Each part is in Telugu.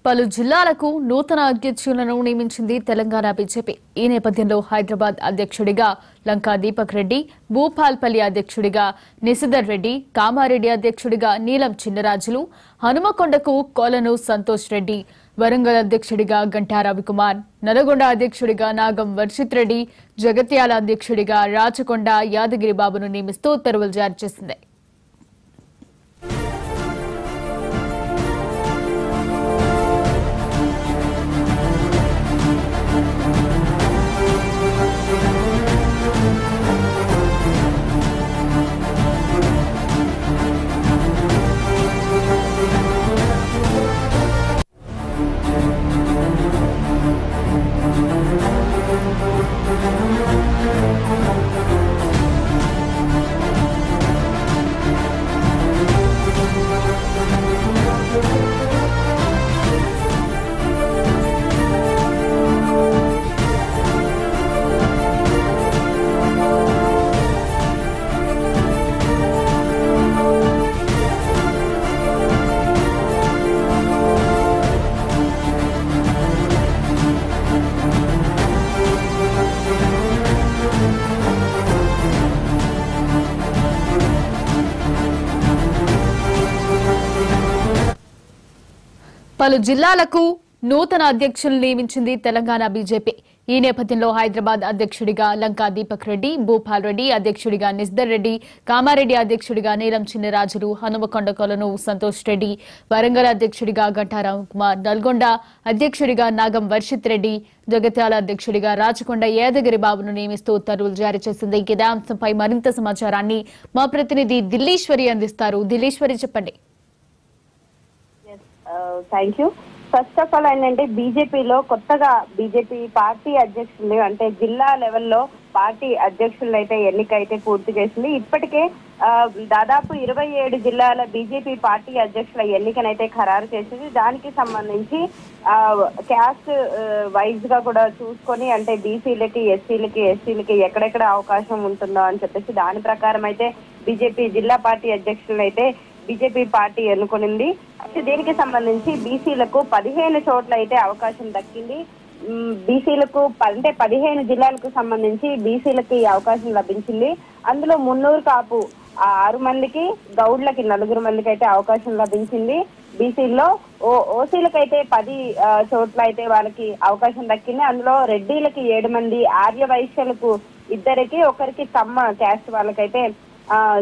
పలు జిల్లాలకు నూతన అధ్యక్షులను నియమించింది తెలంగాణ బీజేపీ. ఈ నేపథ్యంలో హైదరాబాద్ అధ్యక్షుడిగా లంకా దీపక్ రెడ్డి, భూపాల్పల్లి అధ్యక్షుడిగా నిశిధర్ రెడ్డి, కామారెడ్డి అధ్యక్షుడిగా నీలం చిన్నరాజులు, హనుమకొండకు కోలను సంతోష్ రెడ్డి, వరంగల్ అధ్యక్షుడిగా గంటా రవికుమార్, నల్గొండ అధ్యక్షుడిగా నాగం వర్షిత్ రెడ్డి, జగిత్యాల అధ్యక్షుడిగా రాచకొండ యాదగిరి బాబును నియమిస్తూ ఉత్తర్వులు జారీ చేసింది. పలు జిల్లాలకు నూతన అధ్యక్షులను నియమించింది తెలంగాణ బీజేపీ. ఈ నేపథ్యంలో హైదరాబాద్ అధ్యక్షుడిగా లంకా దీపక్ రెడ్డి, భూపాల్ రెడ్డి అధ్యక్షుడిగా నిశిధర్ రెడ్డి, కామారెడ్డి అధ్యక్షుడిగా నీలం చిన్నరాజులు, హనుమకొండ కోలను సంతోష్ రెడ్డి, వరంగల్ అధ్యక్షుడిగా గంటా రవికుమార్, నల్గొండ అధ్యక్షుడిగా నాగం వర్షిత్ రెడ్డి, జగిత్యాల అధ్యక్షుడిగా రాచకొండ యాదగిరి బాబును నియమిస్తూ ఉత్తర్వులు జారీ చేసింది. ఇదే అంశంపై మరింత సమాచారాన్ని మా ప్రతినిధి దిల్లీశ్వరి అందిస్తారు. దిల్లీశ్వరి, చెప్పండి. Thank you. First of all ఏంటంటే బీజేపీలో కొత్తగా బీజేపీ పార్టీ అధ్యక్షులు అంటే జిల్లా లెవెల్లో పార్టీ అధ్యక్షులు అయితే ఎన్నిక అయితే పూర్తి చేసింది. ఇప్పటికే దాదాపు 27 జిల్లాల బీజేపీ పార్టీ అధ్యక్షుల ఎన్నికనైతే ఖరారు చేసింది. దానికి సంబంధించి క్యాస్ట్ వైజ్ గా కూడా చూసుకొని అంటే బీసీలకి, ఎస్సీలకి ఎక్కడెక్కడ అవకాశం ఉంటుందో అని చెప్పేసి దాని ప్రకారం అయితే బీజేపీ జిల్లా పార్టీ అధ్యక్షులు అయితే బీజేపీ పార్టీ ఎన్నుకొనింది. అయితే దీనికి సంబంధించి బీసీలకు 15 చోట్ల అయితే అవకాశం దక్కింది. బీసీలకు అంటే 15 జిల్లాలకు సంబంధించి బీసీలకి అవకాశం లభించింది. అందులో మున్నూరు కాపు 6 మందికి, గౌడ్లకి 4 మందికి అయితే అవకాశం లభించింది. బీసీల్లో ఓసీలకైతే 10 చోట్ల అయితే వాళ్ళకి అవకాశం దక్కింది. అందులో రెడ్డిలకి 7 మంది, ఆర్య వైశ్యులకు 2, ఒకరికి కమ్మ క్యాస్ట్ వాళ్ళకైతే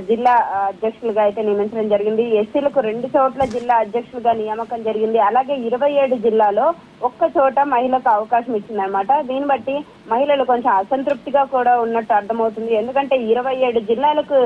జిల్లా అధ్యక్షులుగా అయితే నియమించడం జరిగింది. ఎస్సీలకు 2 చోట్ల జిల్లా అధ్యక్షులుగా నియామకం జరిగింది. అలాగే 27 జిల్లాలో 1 చోట మహిళకు అవకాశం ఇచ్చిందనమాట. దీన్ని బట్టి మహిళలు కొంచెం అసంతృప్తిగా కూడా ఉన్నట్టు అర్థమవుతుంది. ఎందుకంటే 27 జిల్లాలకు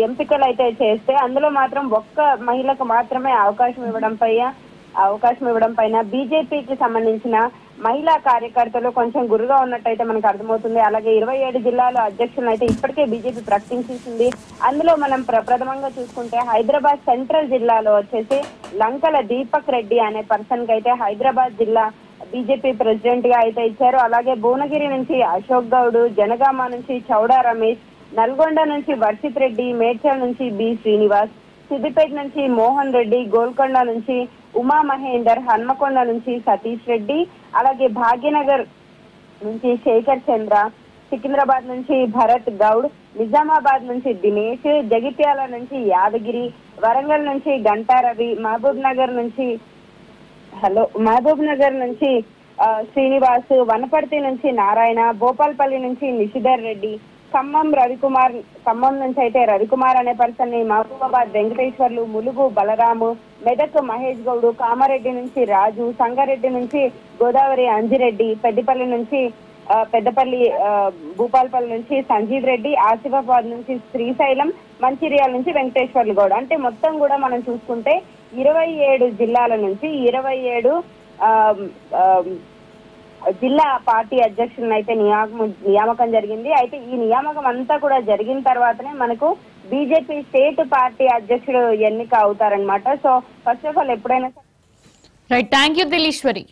ఎంపికలు అయితే చేస్తే అందులో మాత్రం 1 మహిళకు మాత్రమే అవకాశం ఇవ్వడం పైన బీజేపీకి సంబంధించిన మహిళా కార్యకర్తలు కొంచెం గురుగా ఉన్నట్టయితే మనకు అర్థమవుతుంది. అలాగే 27 జిల్లాలో అధ్యక్షులను అయితే ఇప్పటికే బీజేపీ ప్రకటించేసింది. అందులో మనం ప్రథమంగా చూసుకుంటే హైదరాబాద్ సెంట్రల్ జిల్లాలో వచ్చేసి లంకల దీపక్ రెడ్డి అనే పర్సన్ కి అయితే హైదరాబాద్ జిల్లా బీజేపీ ప్రెసిడెంట్ గా అయితే ఇచ్చారు. అలాగే భువనగిరి నుంచి అశోక్ గౌడ్, జనగామ నుంచి చౌడా రమేష్, నల్గొండ నుంచి వర్షిత్ రెడ్డి, మేడ్చల్ నుంచి బి శ్రీనివాస్, సిద్దిపేట నుంచి మోహన్ రెడ్డి, గోల్కొండ నుంచి ఉమా మహేందర్, హన్మకొండ నుంచి సతీష్ రెడ్డి, అలాగే భాగ్యనగర్ నుంచి శేఖర్ చంద్ర, సికింద్రాబాద్ నుంచి భరత్ గౌడ్, నిజామాబాద్ నుంచి దినేష్, జగిత్యాల నుంచి యాదగిరి, వరంగల్ నుంచి గంటా రవి, మహబూబ్ నగర్ నుంచి శ్రీనివాస్, వనపర్తి నుంచి నారాయణ, భూపాల్పల్లి నుంచి నిశిధర్ రెడ్డి, ఖమ్మం నుంచి అయితే రవికుమార్ అనే పర్సన్ ని, మహబూబాబాద్ వెంకటేశ్వర్లు, ములుగు బలరాము, మెదక్ మహేష్ గౌడ్, కామారెడ్డి నుంచి రాజు, సంగారెడ్డి నుంచి గోదావరి అంజిరెడ్డి, పెద్దపల్లి భూపాల్పల్లి నుంచి సంజీవ్ రెడ్డి, ఆసిఫాబాద్ నుంచి శ్రీశైలం, మంచిర్యాల నుంచి వెంకటేశ్వర్లు గౌడ్. అంటే మొత్తం కూడా మనం చూసుకుంటే 27 జిల్లాల నుంచి 27 జిల్లా పార్టీ అధ్యక్షులను అయితే నియామకం జరిగింది. అయితే ఈ నియామకం అంతా కూడా జరిగిన తర్వాతనే మనకు బీజేపీ స్టేట్ పార్టీ అధ్యక్షుడు ఎన్నిక అవుతారనమాట. సో ఫస్ట్ ఆఫ్ ఆల్ ఎప్పుడైనా రైట్, థ్యాంక్ యూ దిల్లీశ్వరి.